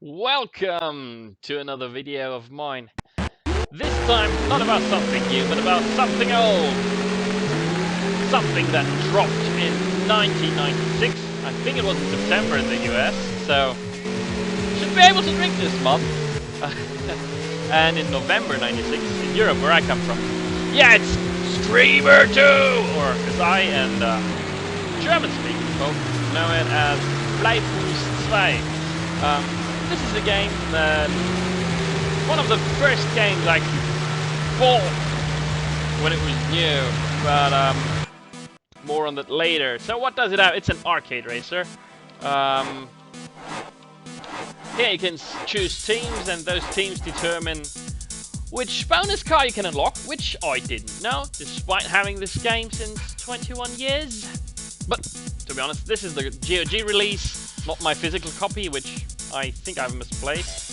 Welcome to another video of mine. This time, not about something new, but about something old. Something that dropped in 1996. I think it was in September in the US, so should be able to drink this month. And in November 96 in Europe, where I come from. Yeah, it's Screamer 2! Or as I and German-speaking folk know it as Bleifuß 2. This is a game that one of the first games I bought when it was new, but more on that later. So what does it have? It's an arcade racer. Here you can choose teams, and those teams determine which bonus car you can unlock, which I didn't know, despite having this game since 21 years. But to be honest, this is the GOG release, not my physical copy, which I think I've misplaced.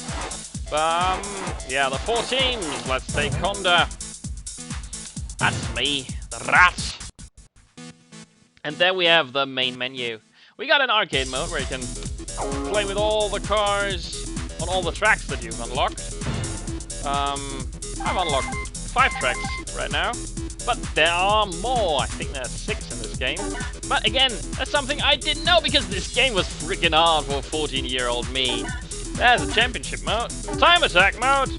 Yeah, the 4 teams. Let's take Honda. That's me, the rat. And then we have the main menu. We got an arcade mode where you can play with all the cars on all the tracks that you've unlocked. I've unlocked 5 tracks right now, but there are more. I think there's 6 in this game. But again, that's something I didn't know because this game was freaking hard for 14-year-old me. There's a championship mode, time attack mode,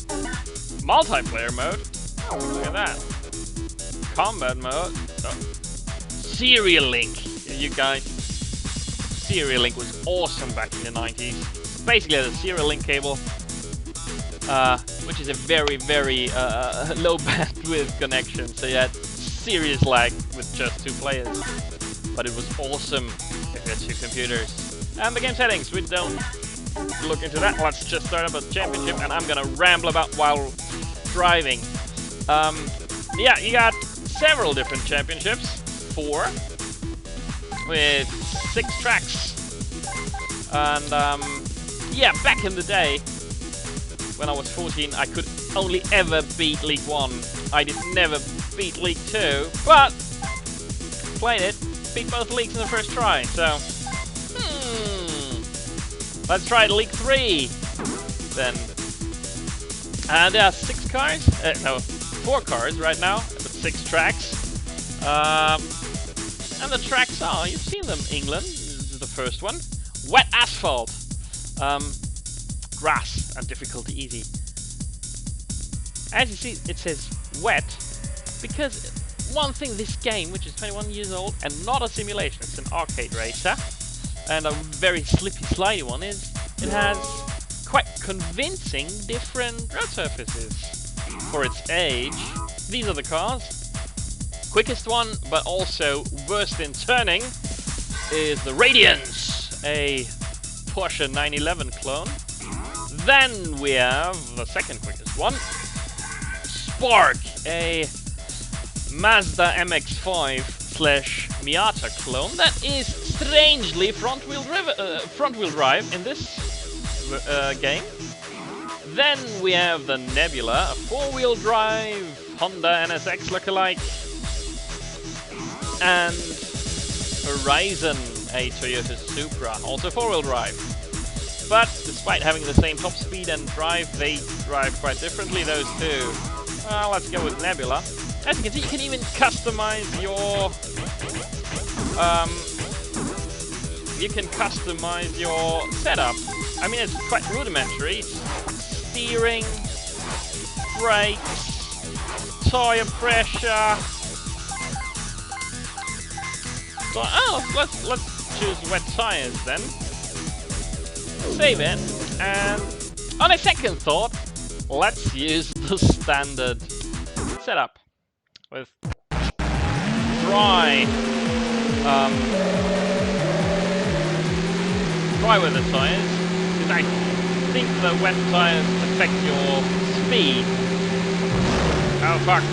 multiplayer mode. Look at that. Combat mode. Oh. Serial Link. You guys, Serial Link was awesome back in the 90s. Basically, the Serial Link cable, which is a very, very low bandwidth connection. So you had serious lag with just 2 players. But it was awesome if you had 2 computers. And the game settings, we don't look into that. Let's just start up a championship, and I'm gonna ramble about while driving. Yeah, you got several different championships. 4 with 6 tracks. And yeah, back in the day when I was 14, I could only ever beat League 1. I did never beat League 2, but played it, beat both leagues in the first try. So let's try League 3 then. And there are 6 cars, no, 4 cars right now, but 6 tracks. And the tracks are, you've seen them, England, this is the first one. Wet asphalt, grass, and difficulty easy. As you see, it says wet, because one thing, this game, which is 21 years old, and not a simulation, it's an arcade racer, and a very slippy, slidey one, is it has quite convincing different road surfaces for its age. These are the cars. Quickest one, but also worst in turning, is the Radiance, a Porsche 911 clone. Then we have the second quickest one, Spark, a Mazda MX-5 / Miata clone that is strangely front-wheel drive in this game. Then we have the Nebula, a 4-wheel drive Honda NSX lookalike. And Horizon, a Toyota Supra, also 4-wheel drive. But despite having the same top speed and drive, they drive quite differently, those two. Well, let's go with Nebula. As you can see, you can even customize your setup. I mean, it's quite rudimentary. Steering, brakes, tire pressure. So, let's choose wet tires then. Save it, and on a second thought, let's use the standard setup with dry weather tires, because I think the wet tires affect your speed. Oh fuck.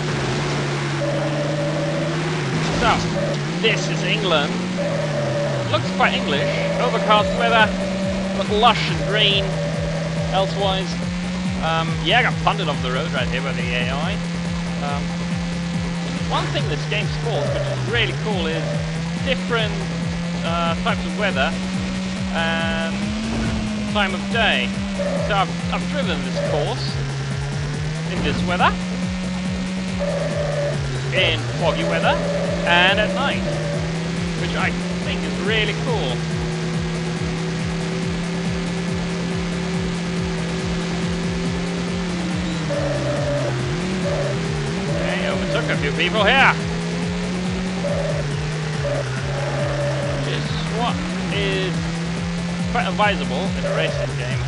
So, this is England. Looks quite English. Overcast weather, but lush and green. Elsewise, yeah, I got punted off the road right here by the AI. One thing this game supports, which is really cool, is different types of weather. And time of day. So I've driven this course in this weather, in foggy weather, and at night, which I think is really cool. Okay, overtook a few people here. Which is what is quite advisable in a racing game.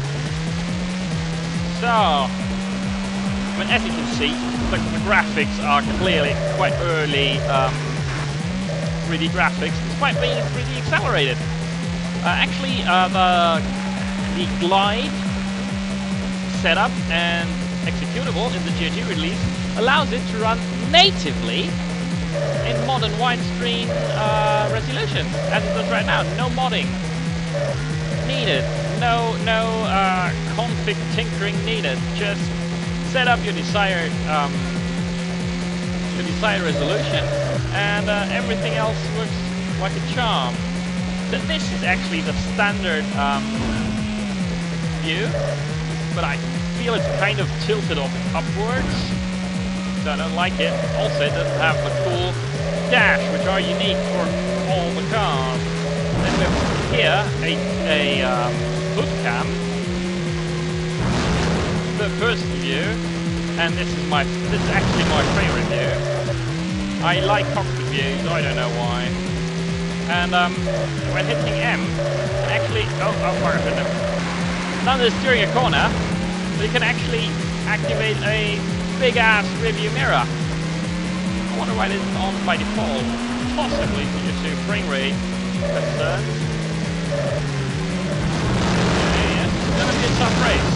So, I mean, as you can see, the graphics are clearly quite early 3D graphics, despite being 3D accelerated. Actually, the glide setup and executable in the GOG release allows it to run natively in modern widescreen resolution, as it does right now. No modding needed, no config tinkering needed. Just set up your desired resolution, and everything else works like a charm. So this is actually the standard view, but I feel it's kind of tilted upwards, so I don't like it. Also, it doesn't have the cool dash, which are unique for all the cars. Then we have here a hood cam, third-person view, and this is actually my favorite view. I like cockpit views, I don't know why. And when hitting M, you can actually now there's steering a corner, so you can actually activate a big ass rearview mirror. I wonder why this is on by default. Possibly due to frame rate concerns. Okay, it's gonna be a tough race.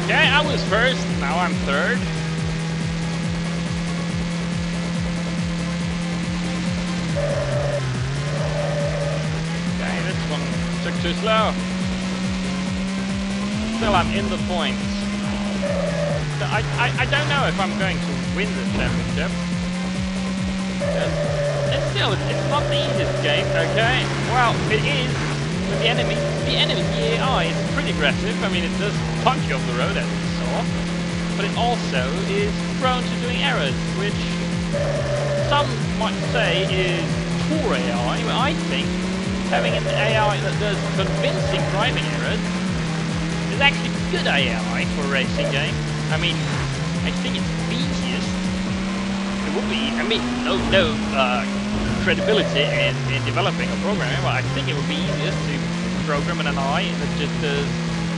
Okay, I was first, now I'm third. Okay, this one took too slow. Still, I'm in the points. So I don't know if I'm going to win this championship. It's not the easiest game, okay? Well, it is. With the enemy AI is pretty aggressive. I mean, it does punch you off the road, as you saw, but it also is prone to doing errors, which some might say is poor AI, but I think having an AI that does convincing driving errors is actually good AI for a racing game. I mean, I think it's easiest. It would be, I mean, no credibility in developing or programming, but I think it would be easiest to program an AI that just does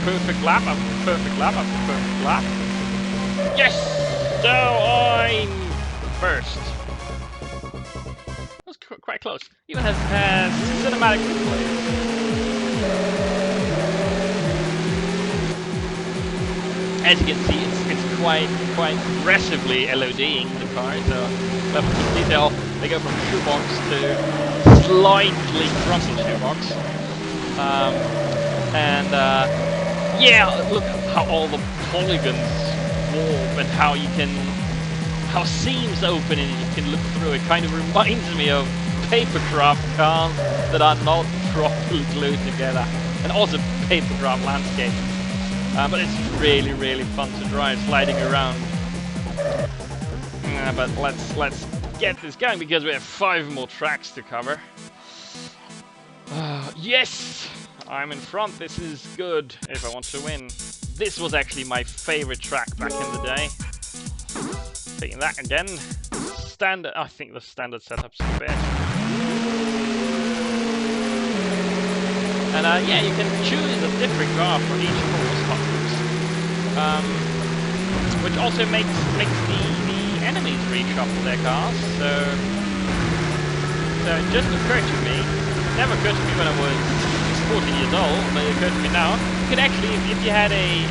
perfect lap after perfect lap after perfect lap. Yes! So I'm first. That was quite close. Even has cinematic replay. As you can see, it's quite aggressively LODing the car, so level of detail, they go from shoebox to slightly frontal shoebox. Yeah, look how all the polygons warp and how seams open and you can look through. It kind of reminds me of papercraft cars that are not properly glued together, and also papercraft landscapes. But it's really fun to drive, sliding around. But let's get this going because we have 5 more tracks to cover. Yes! I'm in front, this is good if I want to win. This was actually my favorite track back in the day. Taking that again. Standard, I think the standard setup's the best. And yeah, you can choose a different car for each course, which also makes the enemies reshuffle their cars. So it just occurred to me. It never occurred to me when I was 14 years old, but it occurred to me now. You could actually, if you had a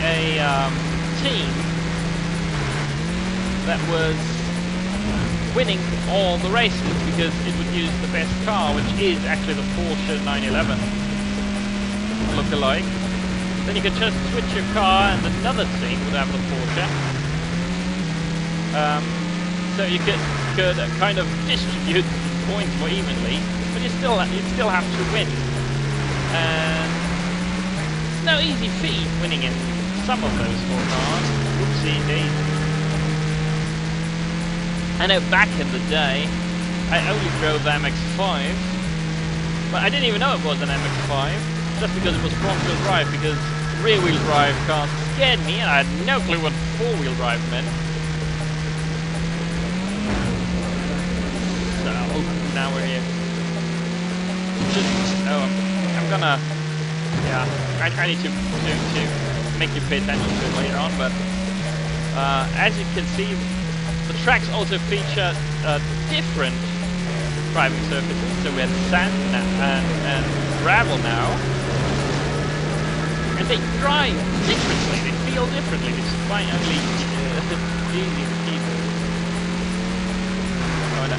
team that was winning all the races because it would use the best car, which is actually the Porsche 911 look-alike. Then you could just switch your car and another team would have the Porsche. So you could kind of distribute points more evenly, but you'd still have to win. And it's no easy feat winning in some of those 4 cars. Oopsie daisy. I know back in the day, I only drove the MX-5, but I didn't even know it was an MX-5, just because it was front-wheel drive, because rear-wheel drive cars scared me, and I had no clue what 4-wheel drive meant. So, now we're here. I'm gonna... Yeah, I need to make you pay attention to it later on, but as you can see, the tracks also feature different driving surfaces. So we have sand and gravel now, and they drive differently. They feel differently. It's finally easy to keep.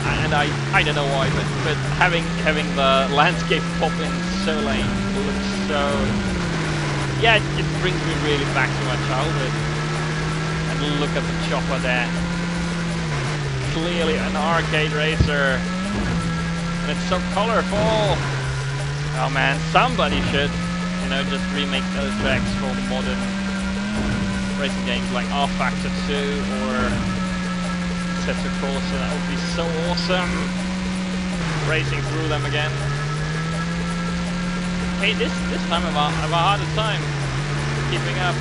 And I don't know why, but having the landscape pop in so late looks so. Yeah, it brings me really back to my childhood. And look at the chopper there. Clearly an arcade racer, and it's so colorful. Oh man, somebody should, just remake those tracks for modern racing games like R-Factor 2 or Assetto Corsa. That would be so awesome. Racing through them again. Hey, this time I have a harder time keeping up.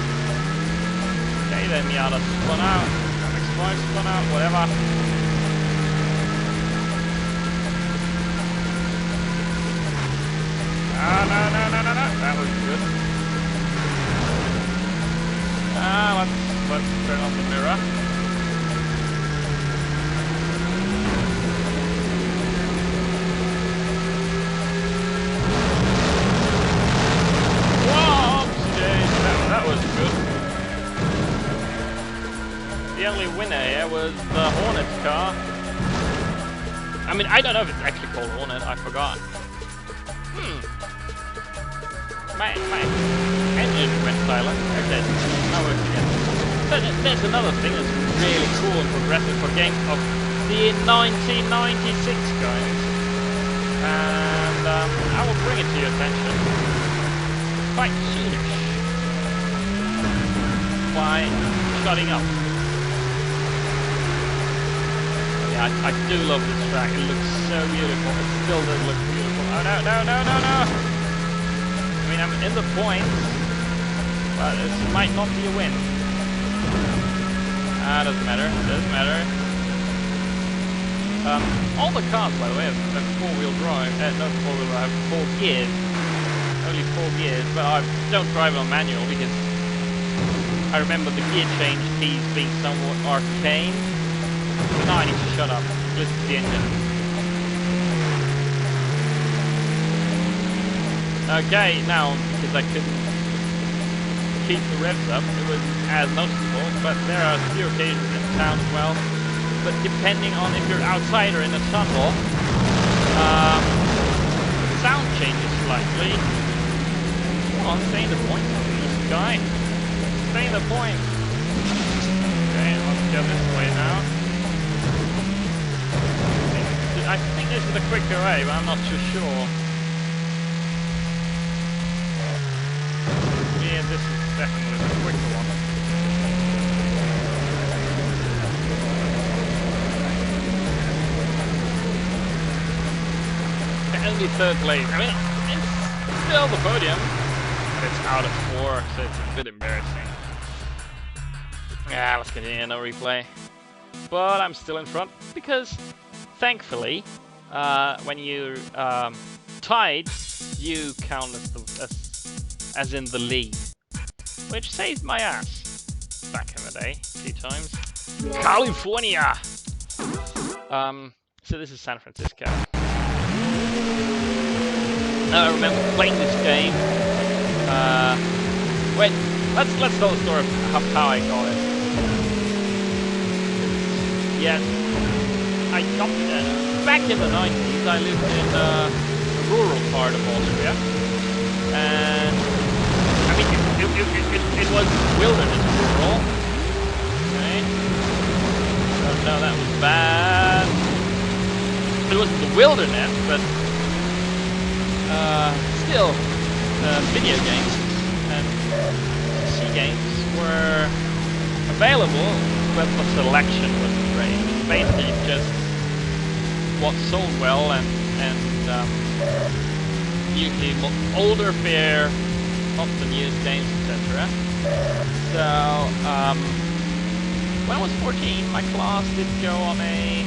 Okay, then Miata spun out, MX-5 spun out, whatever. No, that was good. Let's turn on the mirror. Whoa, that was good. The only winner here was the Hornet car. I mean, I don't know if it's actually called Hornet, I forgot. My engine went silent. Okay, now works again. But there's another thing that's really cool and progressive for games of the 1996 guys. And I will bring it to your attention quite soonish by shutting up. Yeah, I do love this track. It looks so beautiful. It still does look beautiful. Oh no! I mean, I'm in the points, but this might not be a win. Doesn't matter. All the cars, by the way, have 4-wheel drive. Not 4-wheel drive, 4 gears. Only 4 gears, but I don't drive it on manual because I remember the gear change keys being somewhat arcane. Now I need to shut up. Listen to the engine. Okay, now, because I couldn't keep the revs up, it was as noticeable, but there are a few occasions in town as well. But depending on if you're outside or in a tunnel, sound changes slightly. Come on, stay in the point, please, guy. Stay in the point. Okay, let's go this way now. I think this is the quicker way, but I'm not too sure. Yeah, this is definitely the quicker one. Only 3rd place. I mean, it's still the podium, but it's out of 4, so it's a bit embarrassing. Yeah, let's continue, no replay. But I'm still in front because, thankfully, when you're tied, you count as in the lead, which saved my ass back in the day a few times. California. So this is San Francisco. I remember playing this game. Wait, let's tell the story of how I got it. Yes, I I got back in the 90s. I lived in a rural part of Austria, and I mean it was wilderness rural. Okay, no, that was bad. It wasn't the wilderness, but still, video games and PC games were available, but the selection wasn't great. It was basically just what sold well and usually older fare, not the newest games, etc. So when I was 14, my class did go on a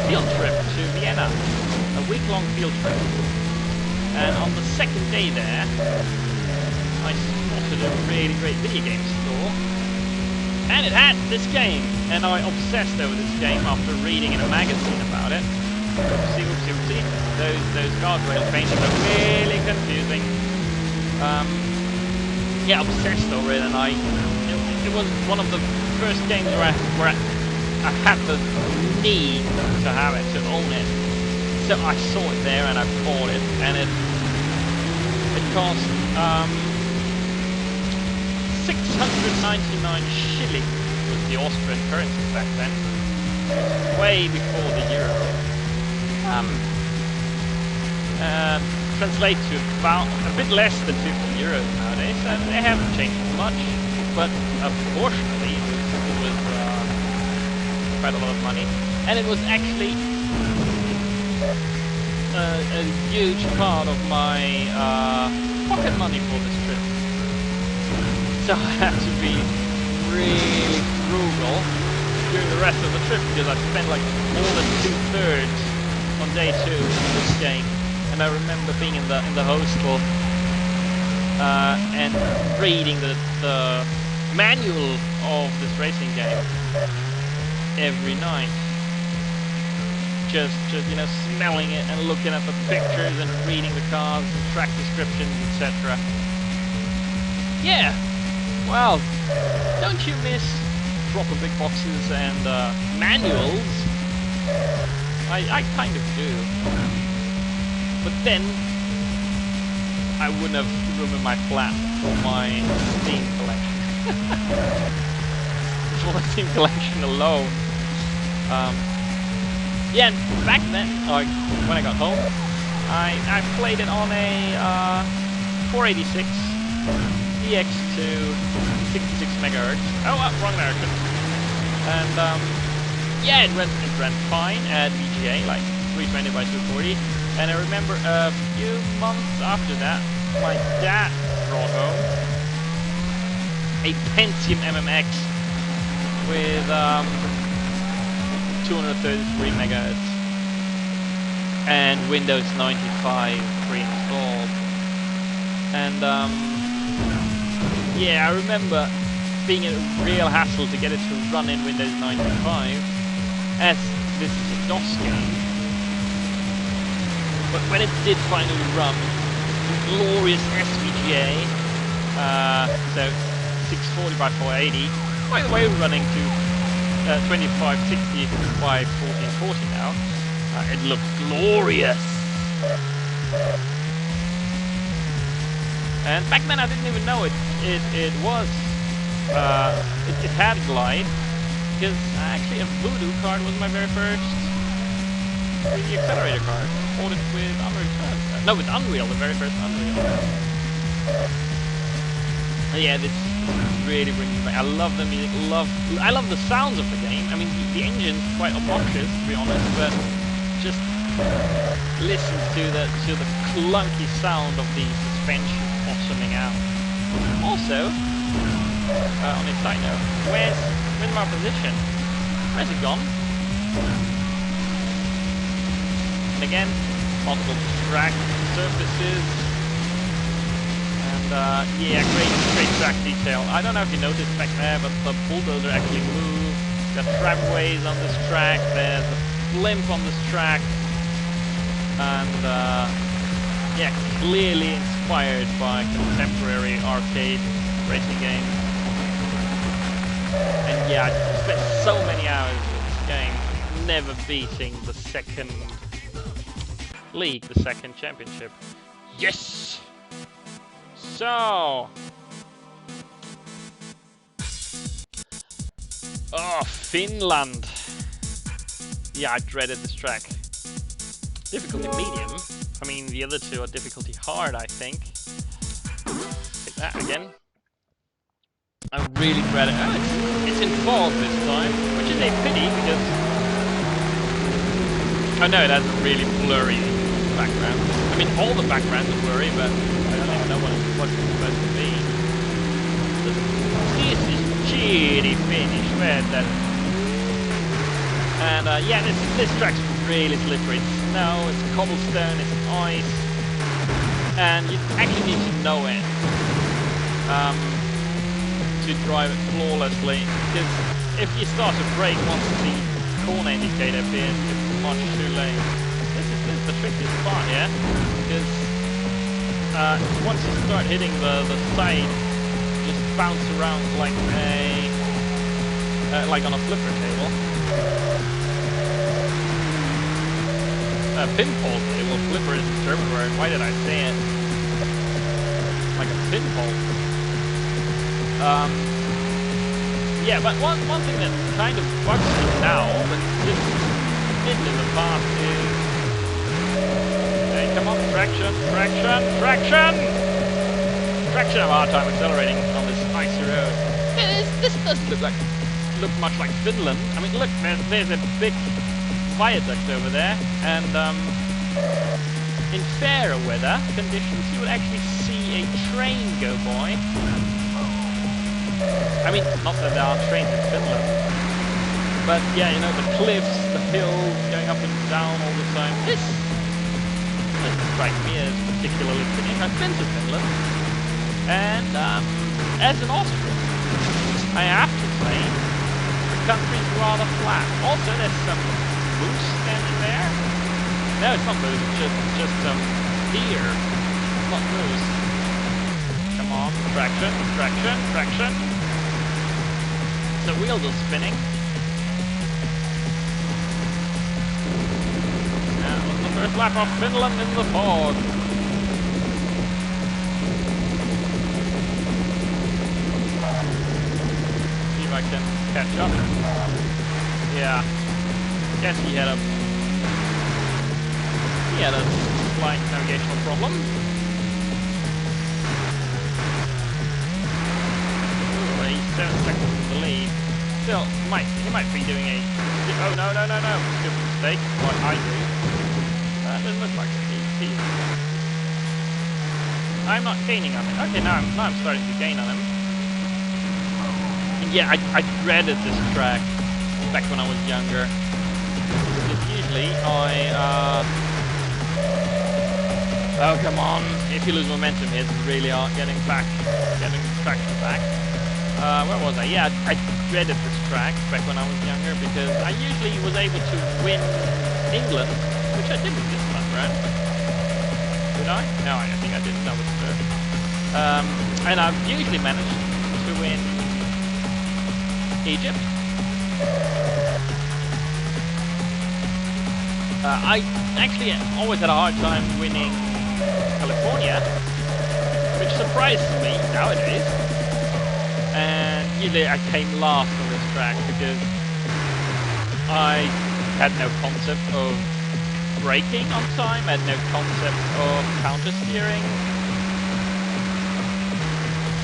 field trip to Vienna, a week-long field trip. And on the second day there, I spotted a really great video game store, and it had this game, and I obsessed over this game after reading in a magazine about it. Oopsie, oopsie, oopsie. Those guardrail paintings are really confusing. Yeah, obsessed over it, and it was one of the first games where I had the need to have it, to own it. So I saw it there and I bought it, and it cost 699 shilling was the Austrian currency back then, way before the euro. Translate to about a bit less than 50 euros nowadays, and they haven't changed much, but proportionally it was quite a lot of money, and it was actually a huge part of my pocket money for this trip. So I had to be really frugal during the rest of the trip, because I spent like more than 2/3 on day 2 of this game. And I remember being in the hostel and reading the manual of this racing game every night. Just you know, smelling it and looking at the pictures and reading the cars and track descriptions, etc. Yeah, well, don't you miss proper big boxes and manuals? I kind of do. But then I wouldn't have room in my flat for my Steam collection. For the Steam collection alone. Yeah, and back then, when I got home, I played it on a 486 DX2 66 megahertz. Oh, wrong American. And yeah, it ran fine at VGA, like 320 by 240. And I remember a few months after that, my dad brought home a Pentium MMX with 233 megahertz and Windows 95 pre-installed. And yeah, I remember being a real hassle to get it to run in Windows 95, as this is a DOS game. But when it did finally run, the glorious SVGA, so 640 by 480, by the way, running to 2560 by 1440 now, it looked glorious. And back then I didn't even know it was, it had Glide, because actually a Voodoo card was my very first 3D accelerator card. Bought it with Unreal. No, with Unreal, the very first Unreal. Yeah, this really brings me back. I love the music, I love the sounds of the game. I mean, the engine's quite obnoxious, to be honest, but just listen to the clunky sound of the suspension bottoming out. Also, on a side note, where's my position? Where's it gone? And again, multiple track surfaces, and yeah, great track detail. I don't know if you noticed back there, but the bulldozer actually moved. Got tramways on this track. There's a blimp on this track, and yeah, clearly inspired by contemporary arcade racing games. And yeah, I spent so many hours with this game. never beating the second league, the second championship. Yes! So... Oh, Finland! Yeah, I dreaded this track. Difficulty medium. I mean, the other two are difficulty hard, I think. Take that again. I really dread it. Oh, it's in fog this time, which is a pity because... Oh no, it has a really blurry background. I mean, all the backgrounds are blurry, but I don't even know what it's supposed to be. This is cheery finish, where's that? And yeah, this track's really slippery. It's snow, it's cobblestone, it's ice, and you actually need to know it to drive it flawlessly. Because if you start to brake once the corner indicator appears, it's much too late. This is the trickiest part here, because once you start hitting the side, you just bounce around like a like on a flipper table. Pinball table. Flipper is a German word. Why did I say it? Like a pinball. Yeah, but one thing that kind of bugs me now, but didn't in the past is... Hey, come on, traction! Traction! I have a hard time accelerating on this icy road. This doesn't look much like Finland. I mean, look, there's a big viaduct over there, and in fairer weather conditions you would actually see a train go by. I mean, not that there are trains in Finland, but yeah, you know, the cliffs, the hills going up and down all the time. This doesn't strike me as particularly Finnish. I've been to Finland, and as an Austrian, I have to say the country's rather flat. Also, there's some moose standing there. No, it's not moose. It's just some deer. It's not moose. Come on, traction. The wheels are spinning. That was the first lap of Finland in the fog. See if I can catch up. Yeah. Guess he had a slight navigational problem. 7 seconds in the lead. Still, he might be doing a... Oh, no. Stupid mistake. What I do. Doesn't look like it. I'm not gaining on him. Okay, now I'm starting to gain on him. And yeah, I dreaded this track back when I was younger. Because usually oh, come on. If you lose momentum here, it's really hard getting traction back. Where was I? Yeah, I dreaded this track back when I was younger because I usually was able to win England, which I didn't this time round. Did I? No, I think I didn't. That was third. And I've usually managed to win Egypt. I actually always had a hard time winning California, which surprises me nowadays. And usually I came last on this track because I had no concept of braking on time, I had no concept of counter steering.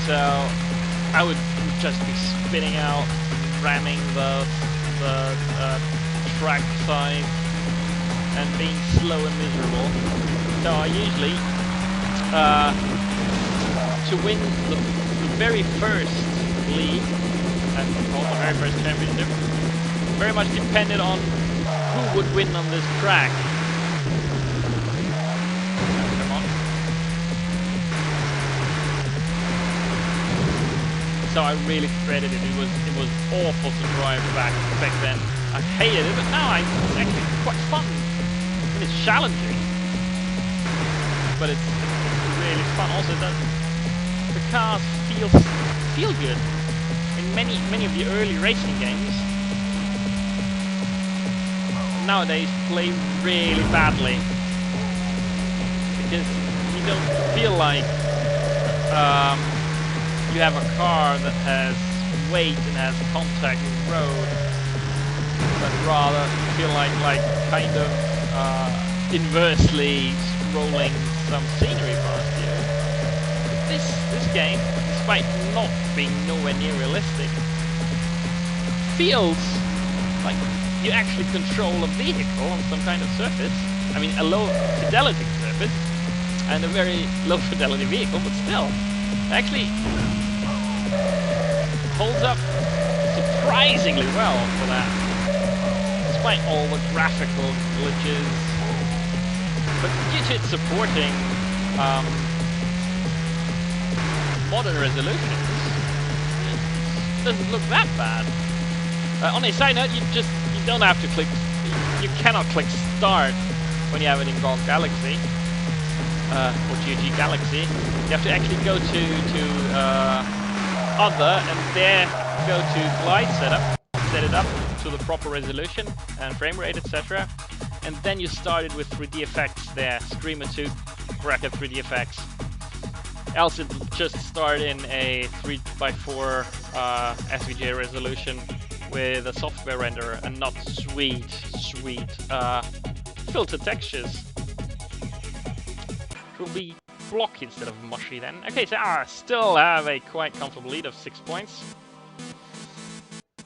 So I would just be spinning out, ramming the track side and being slow and miserable. So I usually, to win the very first league and the very first championship, very much depended on who would win on this track. Come on. So I really dreaded it. It was awful to drive back then. I hated it, but now it's actually quite fun. And it's challenging, but it's really fun. Also, the cars feel good. In many of the early racing games, nowadays play really badly because you don't feel like you have a car that has weight and has contact with the road, but rather you feel like kind of inversely scrolling some scenery past you. This game, despite not being nowhere near realistic, feels like you actually control a vehicle on some kind of surface. I mean, a low fidelity surface and a very low fidelity vehicle, but still, actually holds up surprisingly well for that, despite all the graphical glitches. But due to it supporting modern resolutions, it doesn't look that bad. On a side note, you don't have to click. You cannot click start when you have it in GOG Galaxy or GOG Galaxy. You have to actually go to other and there go to glide setup, set it up to the proper resolution and frame rate, etc. And then you started with 3D effects there, Streamer 2 bracket 3D effects. Else it just start in a 3x4 SVGA resolution with a software renderer and not sweet filter textures. It will be blocky instead of mushy then. Okay, so I still have a quite comfortable lead of 6 points.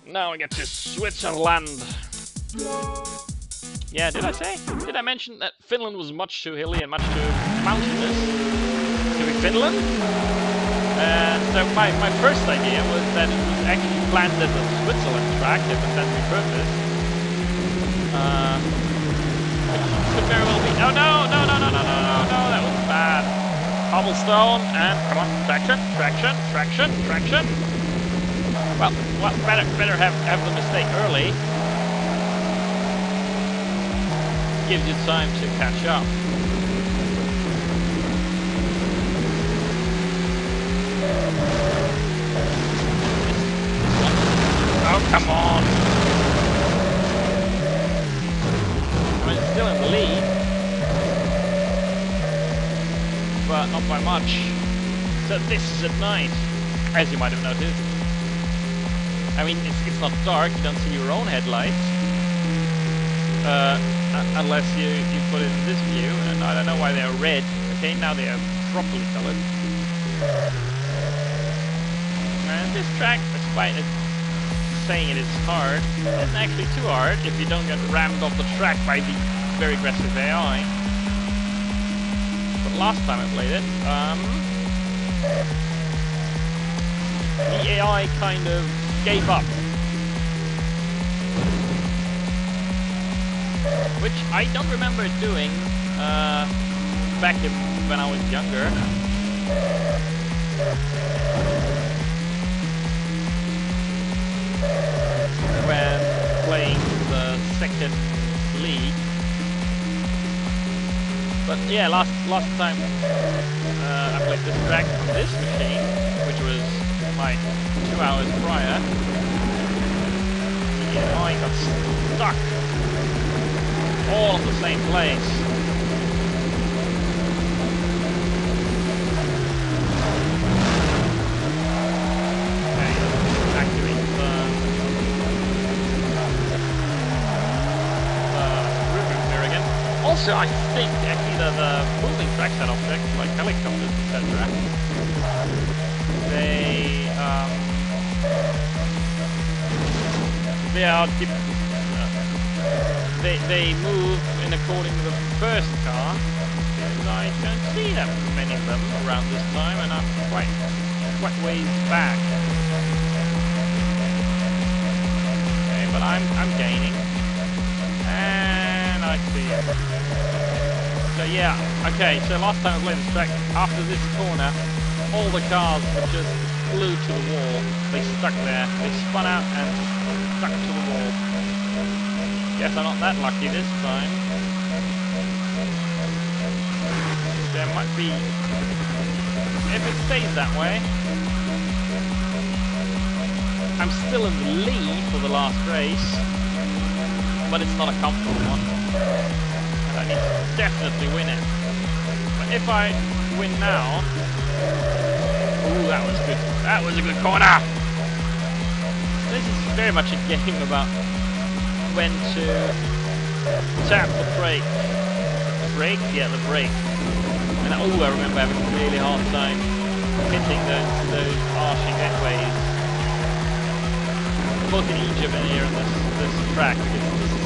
Now we get to Switzerland. Yeah, did I mention that Finland was much too hilly and much too mountainous to be Finland? So my first idea was that it was actually planned as a Switzerland track, if it's that repurposed. Which could very well be. Oh no, that was bad. Cobblestone and come on, traction. Well, better have the mistake early. Gives you time to catch up. Oh, come on! I mean, it's still in the lead, but not by much. So this is at night, as you might have noticed. I mean, it's not dark, you don't see your own headlights. Unless you put it in this view, and I don't know why they are red. Okay, now they are properly colored. And this track, despite it saying it is hard, isn't actually too hard if you don't get rammed off the track by the very aggressive AI. But last time I played it, the AI kind of gave up. Which I don't remember it doing back when I was younger. When playing the second league. But yeah, last time I played this track on this machine, which was like 2 hours prior, the AI got stuck all in the same place. Okay, activate the grouping here again. Also, I think actually the moving trackset objects like helicopters, etc., they move in according to the first car, because I don't see that many of them around this time, and I'm quite ways back. Okay, but I'm gaining, and I see it. So yeah, okay. So last time I played this track, after this corner, all the cars were just glued to the wall. They stuck there. They spun out and stuck to the wall. Guess I'm not that lucky this time. There might be... If it stays that way... I'm still in the lead for the last race. but it's not a comfortable one. And I need to definitely win it. But if I win now... Ooh, that was good. That was a good corner! This is very much a game about when to tap the brake. The brake? Yeah, the brake. And I remember having a really hard time hitting those arching gateways. Both in Egypt and here on this track, because this is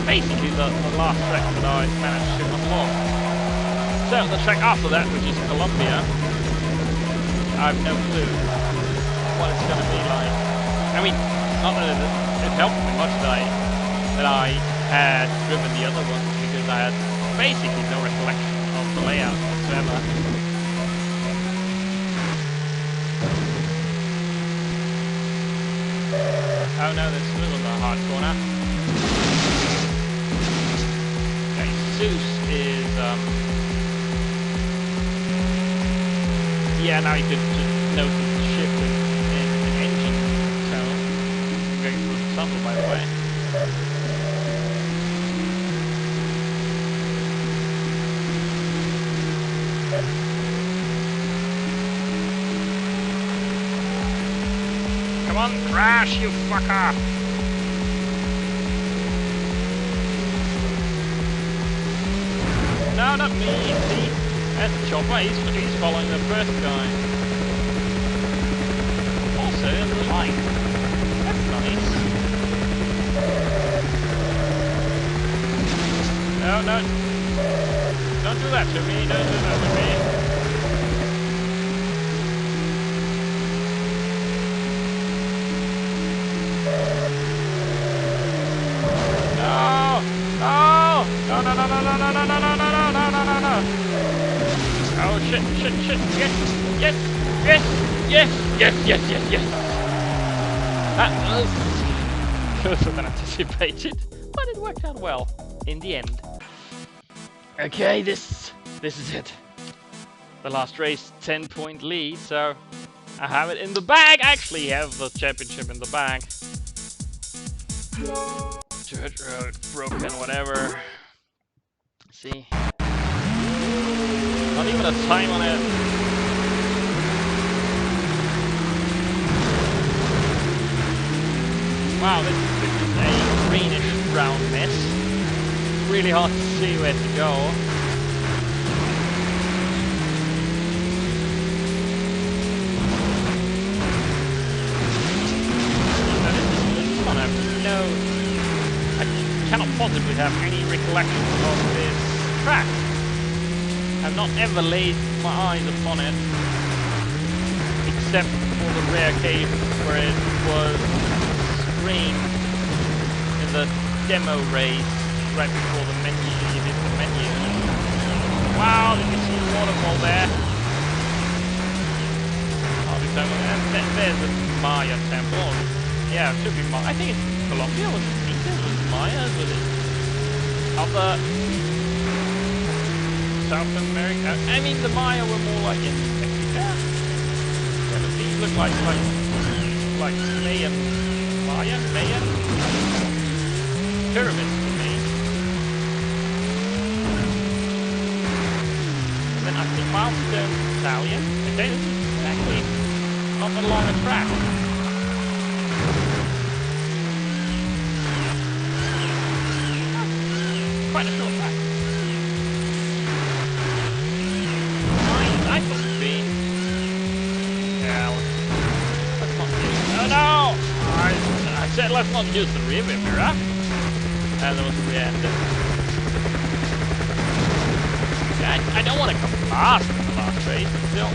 basically the last track that I managed to unlock. So the track after that, which is Colombia, I have no clue what it's going to be like. I mean, not that it helped me much that I had driven the other one, because I had basically no recollection of the layout whatsoever. Oh no, this was a hard corner. Okay, Zeus is yeah, now you could just notice the shift in engine tone. I'm going through the tunnel, by the way. Come on, crash, you fucker! No, not me, see? That's the chopper, he's following the first guy. Also, in the light. That's nice. No. Don't do that to me, don't do that to me. No. Oh shit. Yes. That was closer than anticipated, but it worked out well in the end. Okay, this is it. The last race, 10-point lead, so I have it in the bag. I actually have the championship in the bag. Dirt road, broken, whatever. See? Not even a time on it. Wow, this is a greenish brown mess. Really hard to see where to go. This one I have I cannot possibly have any recollection of this track. I've not ever laid my eyes upon it, except for the rare case where it was screened in the demo race right before the menu. You did the menu. Wow, did you see the waterfall there? There's the Maya temple. Yeah, it should be Maya. I think it's Colombia. Was it Inca? Was it Maya? Was it other South America? I mean, the Maya were more like in Mexico. Yeah, but these look like Mayan pyramids to me. And then I think Milestone Italian. Okay, this is actually not that long a track. Quite a short track. I thought it'd be. Yeah, let's not use. Oh no! I said let's not use the rear mirror. And there was a rear ended. Yeah, I don't want to come fast in the last race. Still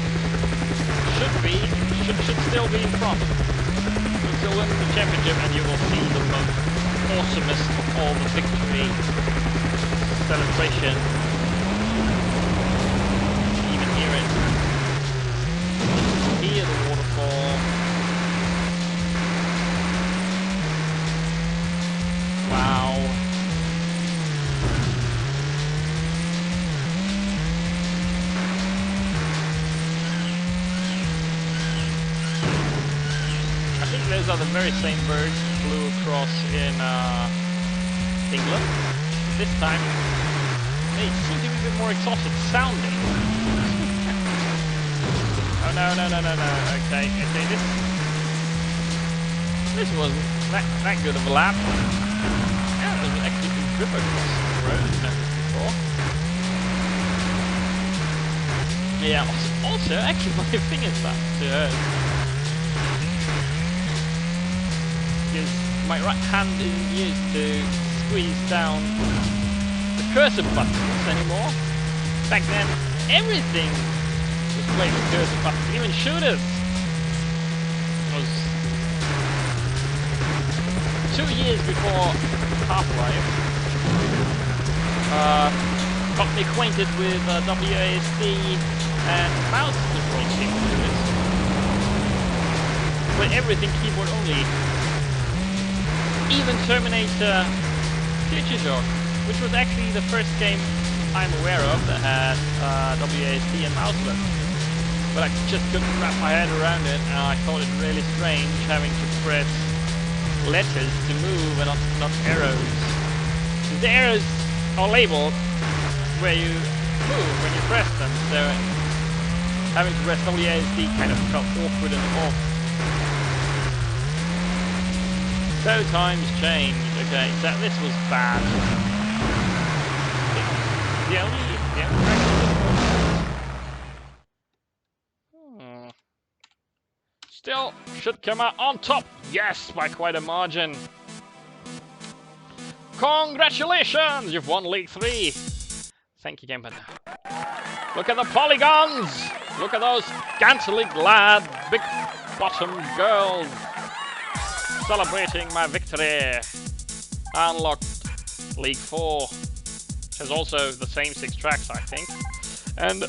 should still be in front. You'll still win the championship, and you will see the most awesomest of all the victory celebration. Even hear it. Hear the waterfall. Wow. I think those are the very same birds flew across in England. This time, they seem to be a bit more exhausted sounding. Oh no, no, no, no, no. Okay, okay, this wasn't that good of a lap. Yeah, it was actually a grip across the road as before. Yeah, also actually my fingers started to hurt. Because my right hand isn't used to squeeze down the cursor buttons anymore. Back then, everything was played with cursor buttons, even shooters. It was 2 years before Half-Life. Got me acquainted with WASD and mouse control keyboards. With everything keyboard only. Even Terminator Future Shock, which was actually the first game I'm aware of that had WASD and mouse button. But I just couldn't wrap my head around it, and I thought it really strange having to press letters to move and not arrows. The arrows are labeled where you move when you press them, so having to press WASD kind of felt awkward and off. So times change. Okay, so this was bad. The only Still should come out on top. Yes, by quite a margin. Congratulations, you've won League 3. Thank you, Gamepad. Look at the polygons. Look at those scantily clad, big-bottomed girls celebrating my victory. I unlocked League 4, which has also the same 6 tracks, I think. And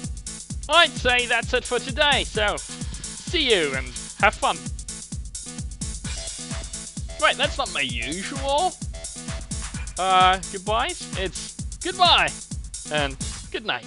I'd say that's it for today. So, see you and have fun. Right, that's not my usual goodbyes. It's goodbye and good night.